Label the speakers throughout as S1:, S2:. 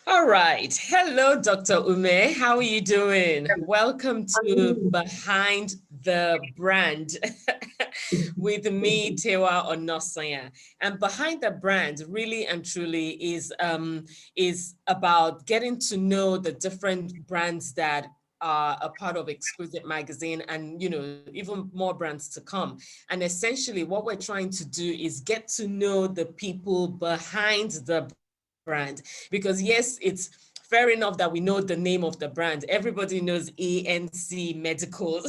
S1: All right. Hello, Dr. Umeh. How are you doing? Welcome to Behind the Brand with me, Tewa Onasanya. And Behind the Brand really and truly is about getting to know the different brands that are a part of Exquisite Magazine and even more brands to come. And essentially what we're trying to do is get to know the people behind the brand because yes, it's fair enough that we know the name of the brand. Everybody knows ANC Medical.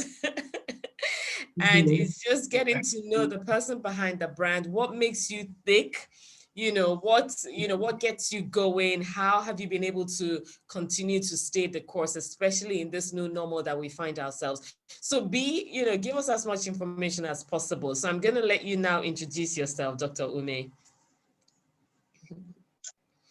S1: And
S2: Mhm.
S1: it's just getting to know the person behind the brand. What makes you tick? What gets you going? How have you been able to continue to stay the course, especially in this new normal that we find ourselves? So give us as much information as possible. So I'm going to let you now introduce yourself, Dr. Ume.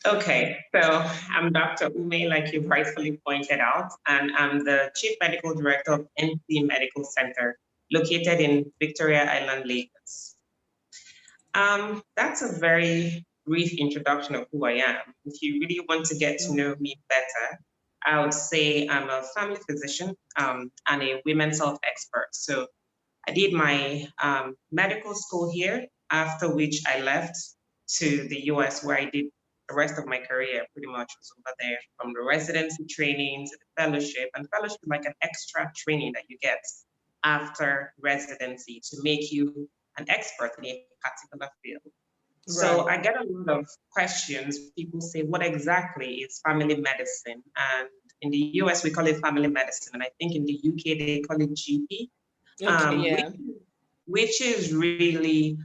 S2: Okay, so I'm Dr. Umeh, like you've rightfully pointed out, and I'm the Chief Medical Director of Encee Medical Center, located in Victoria Island, Lagos. That's a very brief introduction of who I am. If you really want to get to know me better, I would say I'm a family physician and a women's health expert. So I did my medical school here, after which I left to the US, where I did the rest of my career pretty much was over there, from the residency training to the fellowship. And fellowship is like an extra training that you get after residency to make you an expert in a particular field. So
S1: Right.
S2: I get a lot of questions. People say, what exactly is family medicine? And in the US, we call it family medicine. And I think in the UK, they call it GP,
S1: Okay,
S2: which,
S1: yeah.
S2: which is really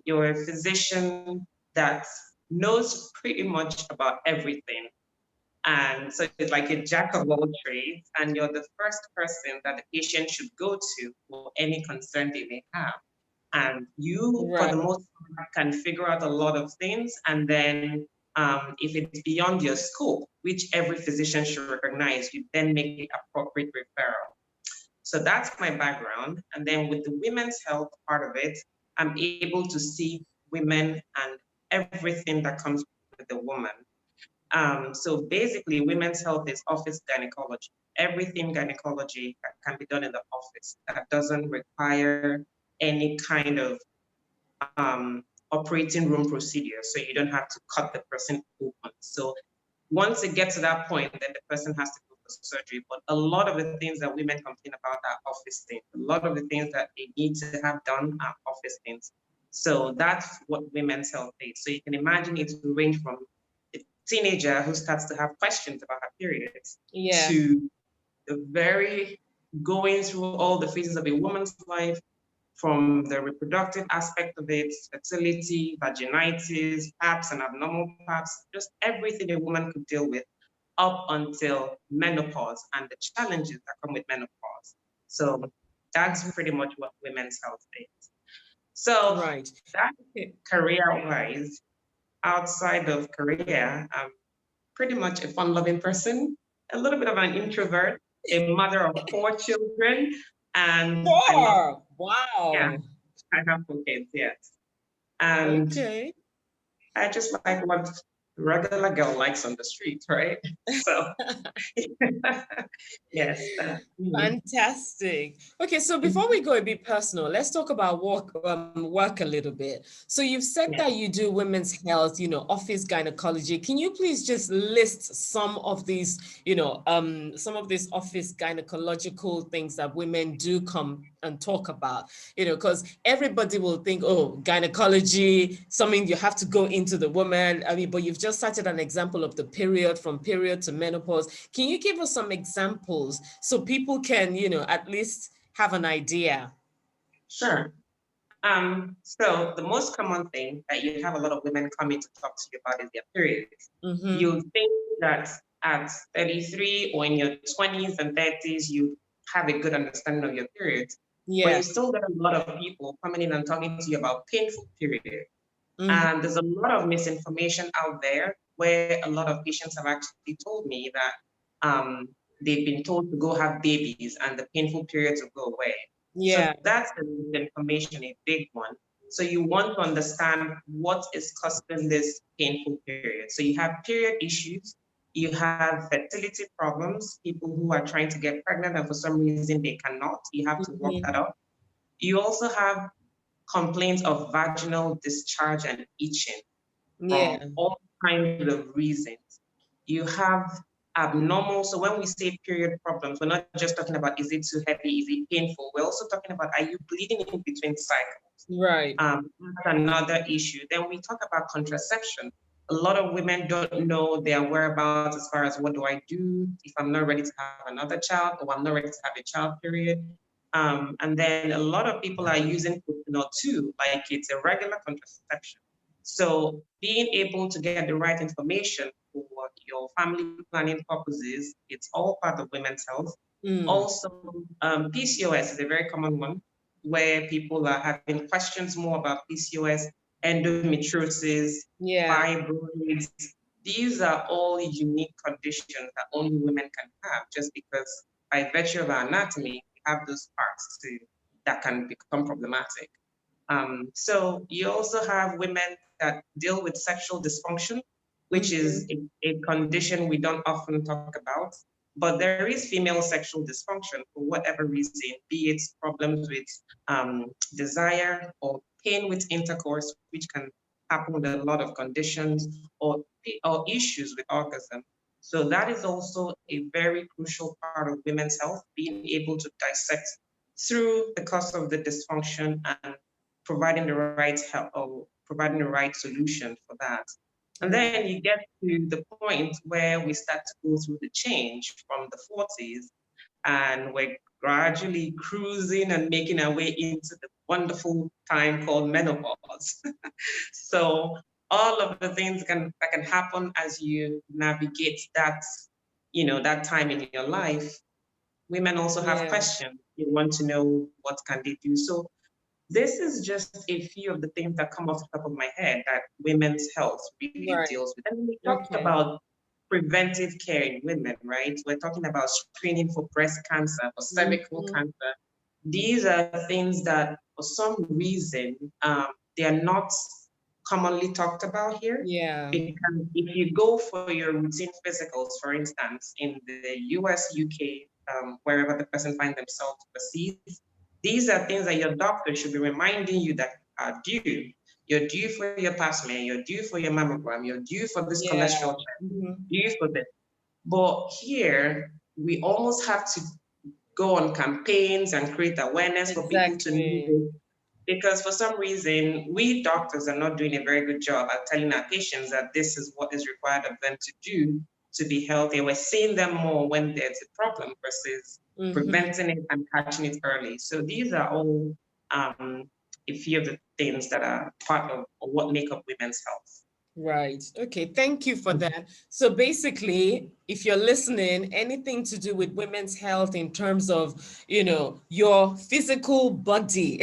S2: you're a physician that knows pretty much about everything. And so it's like a jack of all trades, and you're the first person that the patient should go to for any concern they may have. And you, for the
S1: Right.
S2: most part, can figure out a lot of things. And then if it's beyond your scope, which every physician should recognize, you then make the appropriate referral. So that's my background. And then with the women's health part of it, I'm able to see women and everything that comes with the woman. So basically, women's health is office gynecology, everything gynecology that can be done in the office that doesn't require any kind of operating room procedure. So you don't have to cut the person open. So once it gets to that point, then the person has to go for surgery. But a lot of the things that women complain about are office things. A lot of the things that they need to have done are office things. So that's what women's health is. So you can imagine it will range from a teenager who starts to have questions about her periods
S1: Yeah.
S2: to the very going through all the phases of a woman's life, from the reproductive aspect of it, fertility, vaginitis, PAPs and abnormal PAPs, just everything a woman could deal with up until menopause and the challenges that come with menopause. So that's pretty much what women's health is. So
S1: Right.
S2: that
S1: Okay.
S2: career-wise, outside of career, I'm pretty much a fun-loving person, a little bit of an introvert, a mother of 4 children, and I love,
S1: Four.
S2: yeah,
S1: Wow.
S2: I have 4 kids, yes. And
S1: Okay.
S2: I just like what regular girl likes on the street, right? So, yes.
S1: Fantastic. Okay, so before we go a bit personal, let's talk about work a little bit. So you've said that
S2: Yeah,
S1: you do women's health, office gynecology. Can you please just list some of these office gynecological things that women do come and talk about? Because everybody will think, oh, gynecology, something you have to go into the woman. I mean, but you've just cited an example of the period, from period to menopause. Can you give us some examples so people can, at least have an idea?
S2: sure. So the most common thing that you have a lot of women coming to talk to you about is their periods.
S1: Mm-hmm.
S2: You think that at 33 or in your 20s and 30s, you have a good understanding of your periods, but you
S1: Yeah.
S2: still get a lot of people coming in and talking to you about painful periods.
S1: Mm-hmm.
S2: And there's a lot of misinformation out there where a lot of patients have actually told me that they've been told to go have babies and the painful periods will go away. So
S1: Yeah.
S2: that's the misinformation, a big one. So you want to understand what is causing this painful period. So you have period issues, You have fertility problems, people who are trying to get pregnant and for some reason they cannot. You have to work that up. You also have complaints of vaginal discharge and itching
S1: Yeah.
S2: from all kinds of reasons. You have abnormal, so when we say period problems, we're not just talking about is it too heavy, is it painful? We're also talking about are you bleeding in between cycles?
S1: Right.
S2: That's another issue. Then we talk about contraception. A lot of women don't know their whereabouts as far as what do I do if I'm not ready to have another child or I'm not ready to have a child period. And then a lot of people are using Propanol too, like it's a regular contraception. So being able to get the right information for your family planning purposes, it's all part of women's health. Also, PCOS is a very common one where people are having questions more about PCOS, endometriosis,
S1: Yeah.
S2: fibroids. These are all unique conditions that only women can have just because by virtue of our anatomy, we have those parts too that can become problematic. So you also have women that deal with sexual dysfunction, which is a condition we don't often talk about. But there is female sexual dysfunction for whatever reason, be it problems with desire or pain with intercourse, which can happen with a lot of conditions, or issues with orgasm. So that is also a very crucial part of women's health, being able to dissect through the cause of the dysfunction and providing the right help or providing the right solution for that. And then you get to the point where we start to go through the change from the 40s and we're gradually cruising and making our way into the wonderful time called menopause. So all of the things that can happen as you navigate that, that time in your life. Women also have
S1: Yeah.
S2: questions. They want to know what can they do. So this is just a few of the things that come off the top of my head that women's health really
S1: Right.
S2: deals with. And we talked
S1: Okay.
S2: about preventive care in women, right? We're talking about screening for breast cancer, for cervical cancer. These are things that, for some reason, they are not commonly talked about here.
S1: Yeah.
S2: Because if you go for your routine physicals, for instance, in the US, UK, wherever the person finds themselves overseas, these are things that your doctor should be reminding you that are due. You're due for your pap smear, you're due for your mammogram, you're due for this
S1: Yeah.
S2: cholesterol check, due for this. But here, we almost have to go on campaigns and create awareness for people to know
S1: Exactly.
S2: this. Because for some reason, we doctors are not doing a very good job at telling our patients that this is what is required of them to do to be healthy. We're seeing them more when there's a problem versus preventing it and catching it early. So these are all a few of the things that are part of what make up women's health.
S1: Right. Okay. Thank you for that. So basically, if you're listening, anything to do with women's health in terms of, your physical body,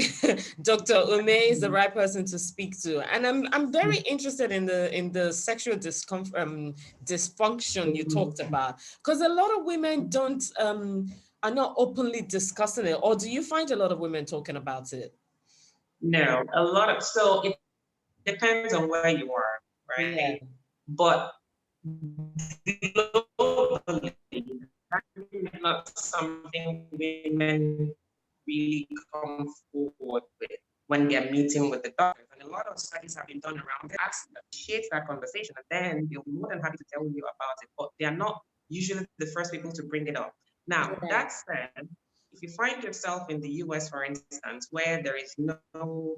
S1: Dr. Umeh is the right person to speak to. And I'm very interested in the sexual dysfunction you talked about, because a lot of women don't are not openly discussing it. Or do you find a lot of women talking about it?
S2: No, a lot of, so it depends on where you are, right?
S1: Yeah.
S2: But globally, actually not something women really come forward with when they're meeting with the doctors. And a lot of studies have been done around it. Ask, initiate that conversation, and then they'll be more than happy to tell you about it. But they are not usually the first people to bring it up. Now,
S1: Right.
S2: that said, if you find yourself in the US, for instance, where there is no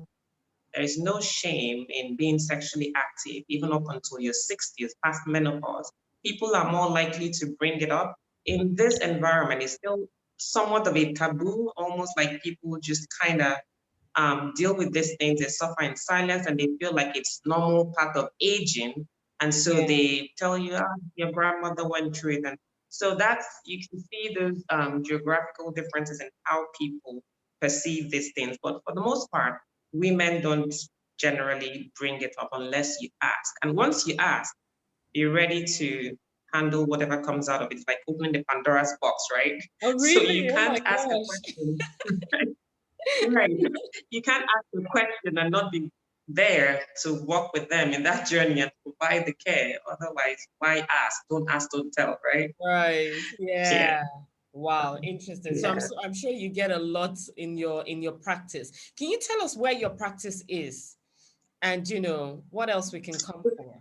S2: shame in being sexually active, even up until your 60s, past menopause. People are more likely to bring it up. In this environment, it's still somewhat of a taboo, almost like people just kind of deal with these things. They suffer in silence and they feel like it's normal part of aging. And so
S1: Yeah.
S2: they tell you, your grandmother went through it. And so you can see those geographical differences in how people perceive these things. But for the most part, women don't generally bring it up unless you ask. And once you ask, be ready to handle whatever comes out of it. It's like opening the Pandora's box, right?
S1: Oh,
S2: So you
S1: really? Oh my
S2: can't ask a
S1: gosh.
S2: question. Right. You can't ask a question and not be there to walk with them in that journey and provide the care. Otherwise, why ask? Don't ask, don't tell, right?
S1: Right.
S2: Yeah.
S1: Yeah. Wow, interesting. So
S2: Yeah.
S1: I'm sure you get a lot in your practice. Can you tell us where your practice is and what else we can come for?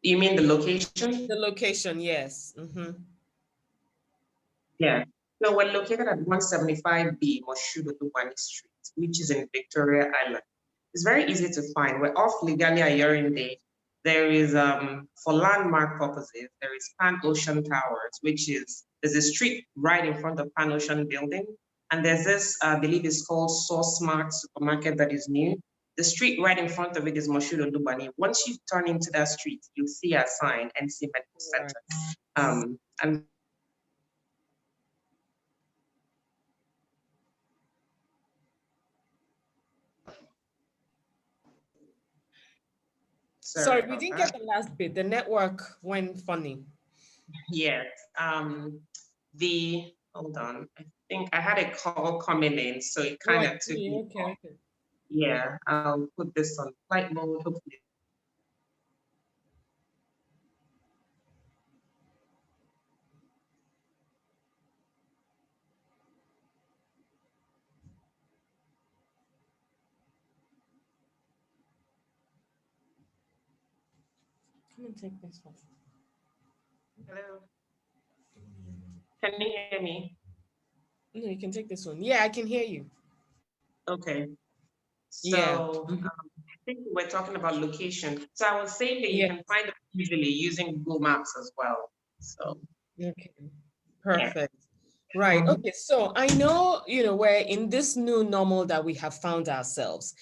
S2: You mean the location?
S1: The location, yes.
S2: Yeah. No, we're located at 175B Moshood Dubani Street, which is in Victoria Island. It's very easy to find. We're off legally a Yorinde. There is for landmark purposes, there is Pan Ocean Towers, which is there's a street right in front of Pan Ocean building. And there's this, I believe it's called Source Smart supermarket that is new. The street right in front of it is Moshood Dubani. Once you turn into that street, you'll see a sign, NC Medical
S1: Right.
S2: Center. And sorry
S1: Sorry, we
S2: about
S1: didn't
S2: that.
S1: get the last bit. The network went funny.
S2: Yes. Hold on. I think I had a call coming in, so it
S1: Oh,
S2: kind
S1: I
S2: of took
S1: see.
S2: me
S1: Okay,
S2: off.
S1: okay.
S2: Yeah, I'll put this on flight mode. Hopefully.
S1: Come and take this one.
S2: Hello. Can you hear me?
S1: No, you can take this one. Yeah, I can hear you.
S2: Okay.
S1: Yeah.
S2: So I think we're talking about location. So I was saying that you
S1: Yeah.
S2: can find it easily using Google Maps as well. So
S1: Okay.
S2: yeah.
S1: Perfect. Right.
S2: Mhm.
S1: Okay. So I know, we're in this new normal that we have found ourselves.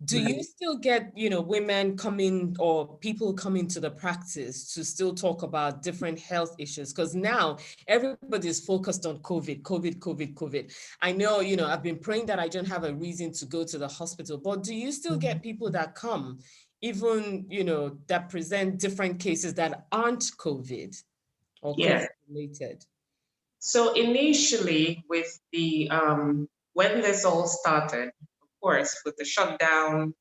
S1: Do you still get, women coming or people coming to the practice to still talk about different health issues? Because now everybody's focused on COVID, COVID, COVID, COVID. I know, I've been praying that I don't have a reason to go to the hospital, but do you still get people that come, even, that present different cases that aren't COVID or
S2: Yeah.
S1: COVID related?
S2: So initially, with the when this all started, of course, with the shutdown,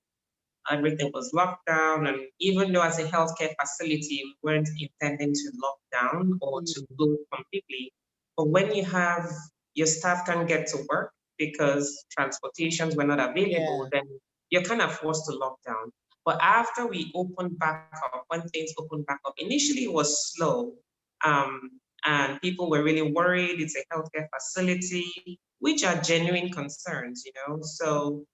S2: everything was locked down. And even though as a healthcare facility, we weren't intending to lock down or to
S1: Mm.
S2: close completely. But when you have your staff can't get to work because transportations were not available,
S1: Yeah.
S2: then you're kind of forced to lock down. But after we opened back up, when things opened back up, initially it was slow. Um, and people were really worried. It's a healthcare facility, which are genuine concerns, So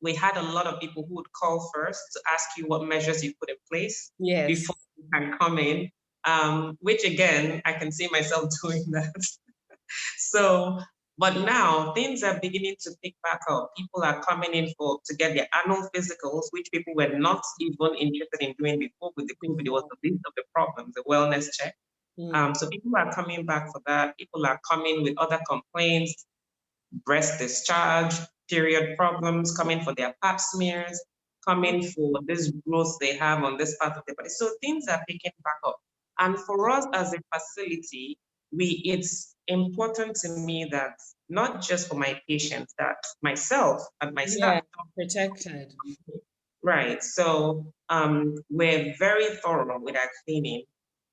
S2: we had a lot of people who would call first to ask you what measures you put in place
S1: Yes.
S2: before you can come in, which again, I can see myself doing that. So, but now things are beginning to pick back up. People are coming in to get their annual physicals, which people were not even interested in doing before with the COVID. It was
S1: Before.
S2: the least of the problems, the wellness check.
S1: Mm.
S2: So people are coming back for that. People are coming with other complaints, breast discharge, period problems, coming for their pap smears, coming for this growth they have on this part of the body. So things are picking back up. And for us as a facility, it's important to me that not just for my patients, that myself and my
S1: Yeah,
S2: staff.
S1: protected.
S2: Right. So we're very thorough with our cleaning.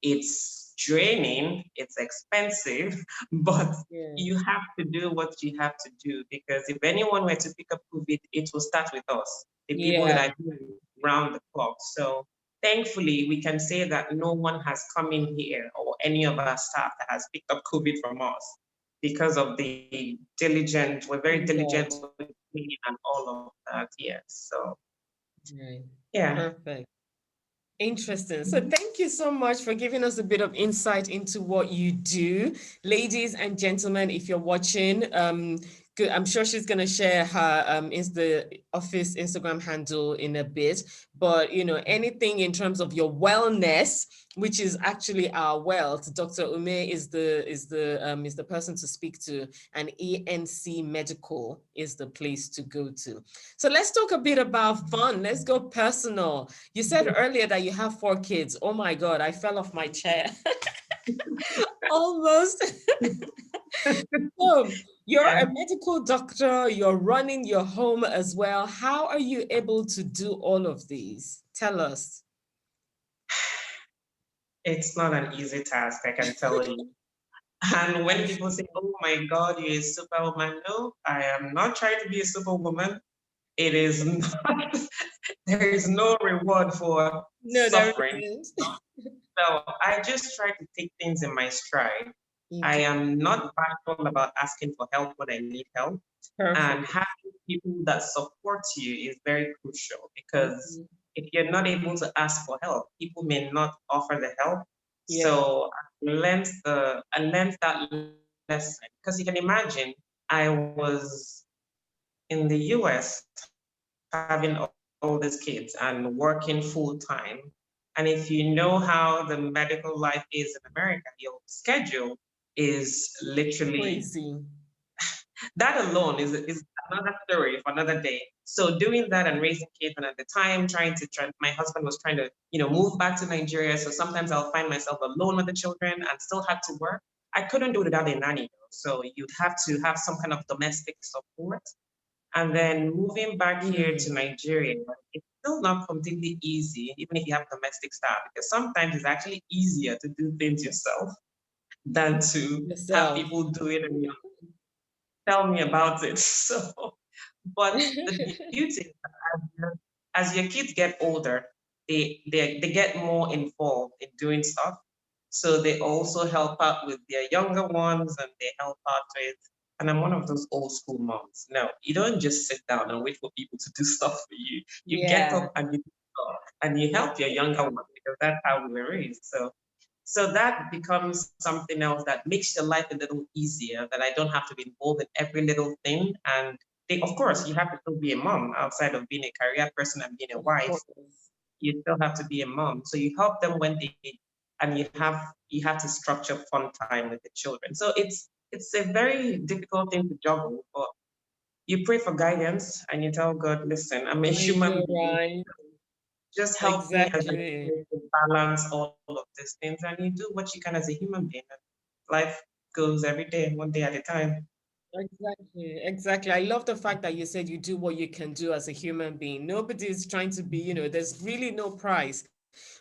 S2: It's draining, it's expensive, but
S1: Yeah.
S2: you have to do what you have to do because if anyone were to pick up COVID, it will start with us, the people that
S1: Yeah.
S2: are doing round the clock. So thankfully, we can say that no one has come in here or any of our staff that has picked up COVID from us because of the diligent, we're very
S1: Yeah.
S2: diligent with cleaning and all of that. Yes. So
S1: Right.
S2: yeah.
S1: Perfect. Interesting. So thank you so much for giving us a bit of insight into what you do. Ladies and gentlemen, if you're watching, good, I'm sure she's gonna share her is the office Instagram handle in a bit. But anything in terms of your wellness, which is actually our wealth, Dr. Umeh is the person to speak to, and Encee Medical is the place to go to. So let's talk a bit about fun. Let's go personal. You said earlier that you have 4 kids. Oh my God, I fell off my chair. Almost. So you're
S2: Yeah.
S1: a medical doctor, you're running your home as well. How are you able to do all of these? Tell us.
S2: It's not an easy task, I can tell you. And when
S1: I'm
S2: people say,
S1: sure.
S2: oh my God, you're a superwoman, no, I am not trying to be a superwoman. It is not, there is no reward for
S1: No, there
S2: suffering.
S1: isn't.
S2: So I just try to take things in my stride. I
S1: Okay,
S2: am not bashful about asking for help when I need help. And
S1: perfect.
S2: having people that support you is very crucial because
S1: Mhm.
S2: if you're not able to ask for help, people may not offer the help.
S1: Yeah,
S2: So I learned that lesson because you can imagine I was in the US having all these kids and working full time. And if you know how the medical life is in America, your schedule is literally
S1: crazy.
S2: that alone is another story for another day. So doing that and raising kids, and at the time my husband was trying to, move back to Nigeria. So sometimes I'll find myself alone with the children and still have to work. I couldn't do it without a nanny. So you'd have to have some kind of domestic support. And then moving back here to
S1: Mm,
S2: Nigeria, it's still not completely easy, even if you have domestic staff, because sometimes it's actually easier to do things yourself than to have
S1: yourself.
S2: people do it and tell me about it. So, but the beauty is that as your kids get older, they get more involved in doing stuff. So they also help out with their younger ones and they help out with, and I'm one of those old school moms. No, you don't just sit down and wait for people to do stuff for you. You get
S1: Yeah,
S2: up and you do stuff and you help your younger ones because that's how we were raised. So that becomes something else that makes your life a little easier, that I don't have to be involved in every little thing. And of course, you have to still be a mom outside of being a career person and being a
S1: of
S2: wife.
S1: course.
S2: You still have to be a mom. So you help them when they and you have to structure fun time with the children. So it's a very difficult thing to juggle, but you pray for guidance and you tell God, listen, I'm a
S1: I
S2: human
S1: know,
S2: being.
S1: right?
S2: Just help me as I
S1: Exactly.
S2: try to balance all of these things, and you do what you can as a human being. And life goes every day, one day at a time.
S1: Exactly, exactly. I love the fact that you said you do what you can do as a human being. Nobody's trying to be, there's really no price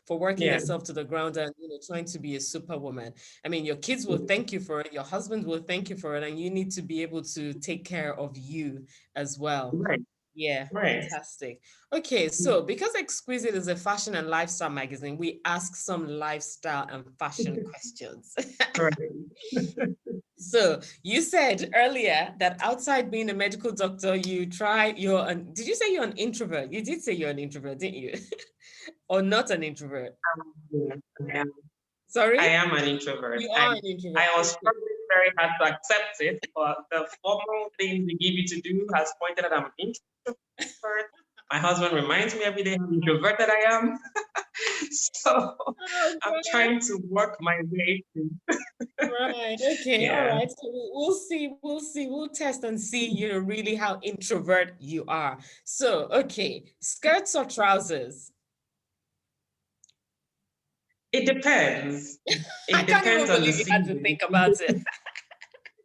S1: for working yourself
S2: Yeah.
S1: to the ground and, trying to be a superwoman. I mean, your kids will thank you for it, your husband will thank you for it, and you need to be able to take care of you as well.
S2: Right.
S1: Yeah,
S2: Right.
S1: fantastic. Okay, so because Exquisite is a fashion and lifestyle magazine, we ask some lifestyle and fashion questions.
S2: Right.
S1: So you said earlier that outside being a medical doctor, did you say you're an introvert? You did say you're an introvert, didn't you? Or not an introvert?
S2: Yeah, I
S1: Sorry?
S2: am an introvert.
S1: You
S2: I
S1: are an introvert.
S2: I was
S1: Okay.
S2: struggling very hard to accept it, but the formal things they give you to do has pointed out I'm an introvert. My husband reminds me every day how introverted I am. So
S1: Oh,
S2: I'm
S1: God.
S2: trying to work my way through.
S1: Right. Okay. All
S2: Yeah.
S1: right. So we'll see. We'll see. We'll test and see, really how introvert you are. So, okay, skirts or trousers?
S2: It depends.
S1: I
S2: It
S1: can't even
S2: depends on the
S1: believe you had to
S2: season.
S1: think about it.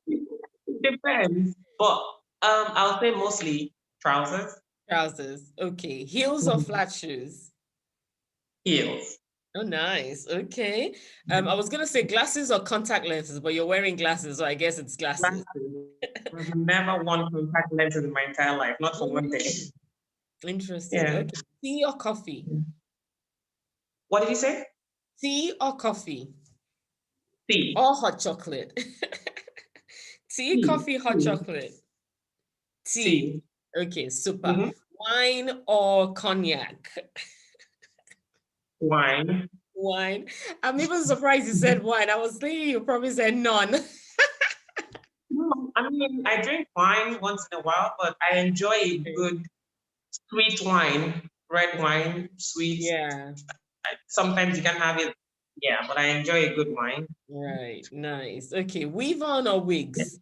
S2: It depends. But I'll say mostly trousers,
S1: Trousers. Okay. Heels or flat shoes?
S2: heels.
S1: Oh, nice. Okay. I was gonna say glasses or contact lenses, but you're wearing glasses, so I guess it's glasses.
S2: Glasses. I've never worn contact lenses in my entire life, not for one day.
S1: Mm, interesting.
S2: Yeah.
S1: Okay. Tea or coffee?
S2: What did you say?
S1: Tea or coffee?
S2: Tea.
S1: Or hot chocolate? Tea,
S2: Tea.
S1: coffee, hot
S2: Tea.
S1: chocolate. Tea.
S2: Tea.
S1: Okay, super.
S2: Mm-hmm.
S1: Wine or cognac?
S2: Wine.
S1: Wine. I'm even surprised you said wine. I was thinking you probably said none.
S2: No, I mean, I drink wine once in a while, but I enjoy a
S1: Okay.
S2: good sweet wine, red wine, sweet.
S1: Yeah,
S2: Sometimes you can have it. Yeah, but I enjoy a good wine.
S1: right. Nice. Okay, weave on or wigs?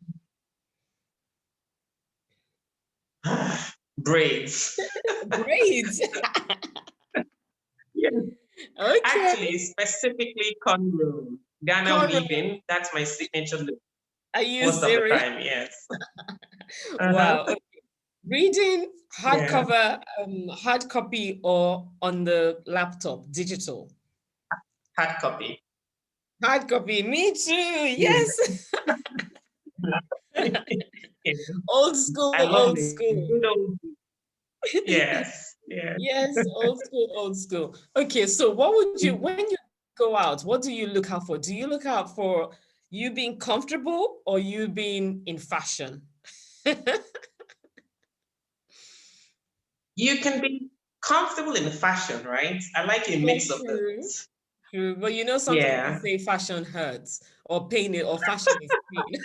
S2: Braids.
S1: Braids.
S2: Yeah.
S1: Okay.
S2: Actually, specifically cornrows. Ghana
S1: Cornrow.
S2: weaving, that's my signature look.
S1: Are you
S2: most of the
S1: serious?
S2: time, yes.
S1: Wow. Okay. Reading
S2: Yeah,
S1: hardcover, hard copy, or on the laptop, digital?
S2: hard copy.
S1: Hard copy. Me too.
S2: Yeah.
S1: Yes.
S2: Yeah.
S1: Old school,
S2: I love
S1: old
S2: the
S1: school.
S2: good old, yes, yes.
S1: Yes, old school, old school. Okay, so what would you, when you go out, what do you look out for? Do you look out for you being comfortable or you being in fashion?
S2: You can be comfortable in fashion, right? I like a
S1: Yeah,
S2: mix of
S1: true.
S2: those.
S1: True. But you know, sometimes they
S2: Yeah.
S1: say fashion hurts or pain or fashion is pain.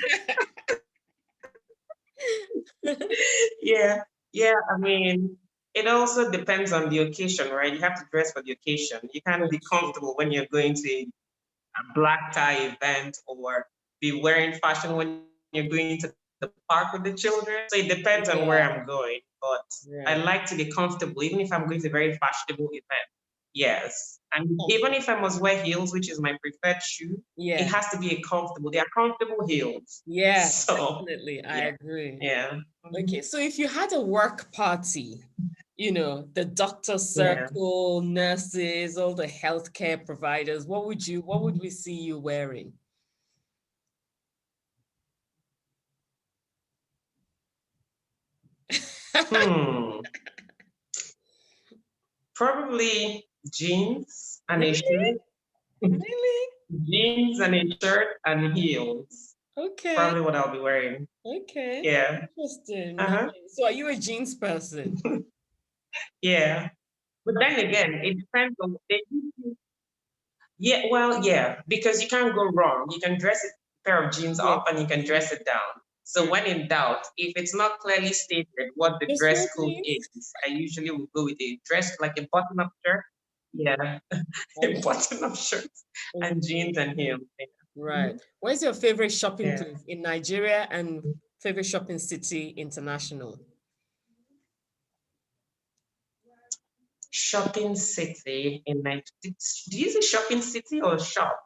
S2: Yeah. Yeah. I mean, it also depends on the occasion, right? You have to dress for the occasion. You can't
S1: So
S2: be
S1: true.
S2: comfortable when you're going to a black tie event or be wearing fashion when you're going to the park with the children. So it depends on where I'm
S1: Yeah,
S2: going. But I
S1: right.
S2: like to be comfortable, even if I'm going to a very fashionable event. Yes. And even if
S1: Comfortable.
S2: I must wear heels, which is my preferred shoe, it
S1: Yeah.
S2: has to be a comfortable. They are comfortable heels.
S1: Yeah,
S2: So
S1: definitely. I
S2: yeah,
S1: agree.
S2: yeah.
S1: Okay, so if you had a work party, you know, the doctor
S2: Yeah.
S1: circle, nurses, all the healthcare providers, what would we see you wearing?
S2: Hmm. Probably jeans and a
S1: Really?
S2: shirt.
S1: Really?
S2: Jeans and a shirt and heels.
S1: Okay.
S2: Probably what I'll be wearing.
S1: Okay.
S2: Yeah.
S1: Interesting. Nice.
S2: Uh-huh.
S1: So are you a jeans person?
S2: Yeah. But then again, it depends on they give you- yeah, well, yeah, because you can't go wrong. You can dress a pair of jeans
S1: Yeah,
S2: up and you can dress it down. So
S1: true.
S2: when in doubt, if it's not clearly stated what the
S1: Just wear
S2: dress code
S1: jeans?
S2: is, I usually will go with a dress like a button-up shirt. Yeah, a
S1: Okay.
S2: button-up shirt and
S1: Okay.
S2: jeans and heels. Yeah.
S1: Right.
S2: Mhm.
S1: Where's your favorite shopping
S2: Yeah.
S1: place in Nigeria and favorite shopping city international?
S2: Shopping city in Nigeria. Do you say shopping city or shop?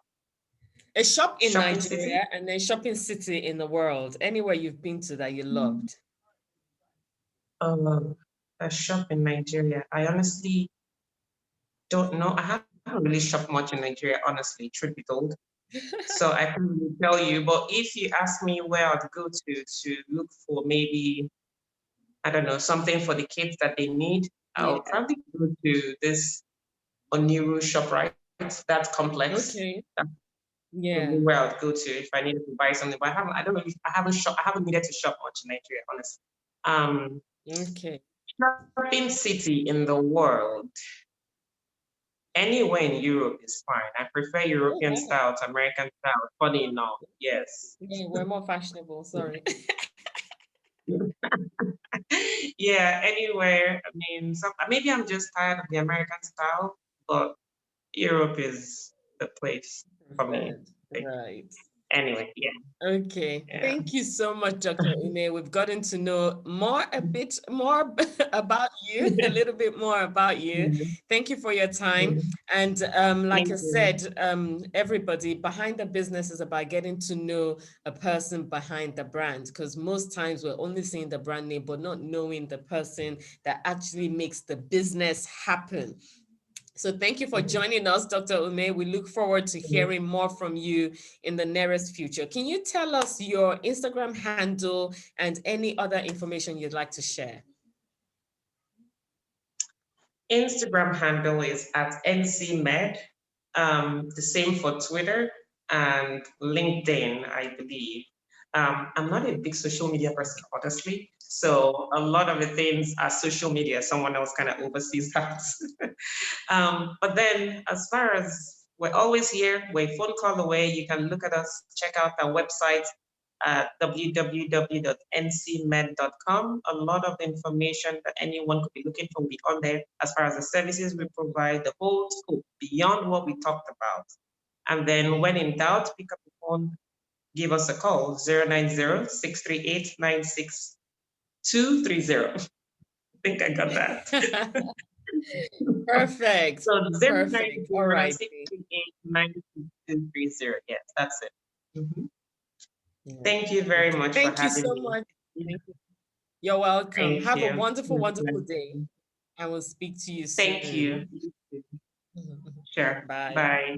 S1: A shop in
S2: Shopping city?
S1: Nigeria and then shopping city in the world. Anywhere you've been to that you loved.
S2: Um, a shop in Nigeria. I honestly don't know. I haven't really shopped much in Nigeria, honestly, truth be told. So I can't really tell you. But if you ask me where I'd go to look for maybe, I don't know, something for the kids that they need,
S1: Yeah.
S2: I'll probably go to this Oniru shop, right? That complex.
S1: Okay.
S2: That's
S1: Yeah.
S2: probably where I'd go to if I needed to buy something. But I don't really, I haven't needed to shop much in Nigeria, honestly. Um,
S1: Okay.
S2: shopping city in the world. Anywhere in Europe is fine. I prefer
S1: Oh,
S2: European
S1: wow.
S2: style to American style. Funny enough, yes.
S1: Yeah, we're more fashionable. Sorry.
S2: Yeah, anywhere. I mean, maybe I'm just tired of the American style, but Europe is the place for me.
S1: Preferred.
S2: Like,
S1: Right.
S2: anyway, yeah,
S1: Okay.
S2: yeah.
S1: Thank you so much, Dr. Ume. We've gotten to know a bit more about you, a little bit more about you.
S2: Mhm,
S1: Thank you for your time.
S2: mhm.
S1: And like
S2: Thank
S1: I
S2: you.
S1: said, everybody behind the business is about getting to know a person behind the brand, because most times we're only seeing the brand name, but not knowing the person that actually makes the business happen. So thank you for joining us, Dr. Ume. We look forward to
S2: Mhm.
S1: hearing more from you in the nearest future. Can you tell us your Instagram handle and any other information you'd like to share?
S2: Instagram handle is at NCMed. The same for Twitter and LinkedIn, I believe. I'm not a big social media person, honestly. So a lot of the things are social media. Someone else kind of oversees that. But then, as far as we're always here, we're a phone call away. You can look at us, check out our website at www.ncmed.com. A lot of the information that anyone could be looking for will be on there as far as the services we provide, the whole scope beyond what we talked about. And then, when in doubt, pick up the phone, give us a call 090-638-96230. I think I got that.
S1: Perfect.
S2: So zero nine
S1: Perfect. All
S2: zero
S1: right.
S2: six three eight nine two three zero. Yes, that's it. Mhm.
S1: Yeah.
S2: Thank you very
S1: Okay.
S2: much for
S1: Thank you
S2: having
S1: so
S2: me.
S1: much. Thank you. You're welcome.
S2: Thank
S1: Have a
S2: you.
S1: wonderful, wonderful day. I will speak to you
S2: Thank
S1: soon.
S2: you. Sure.
S1: Bye.
S2: Bye.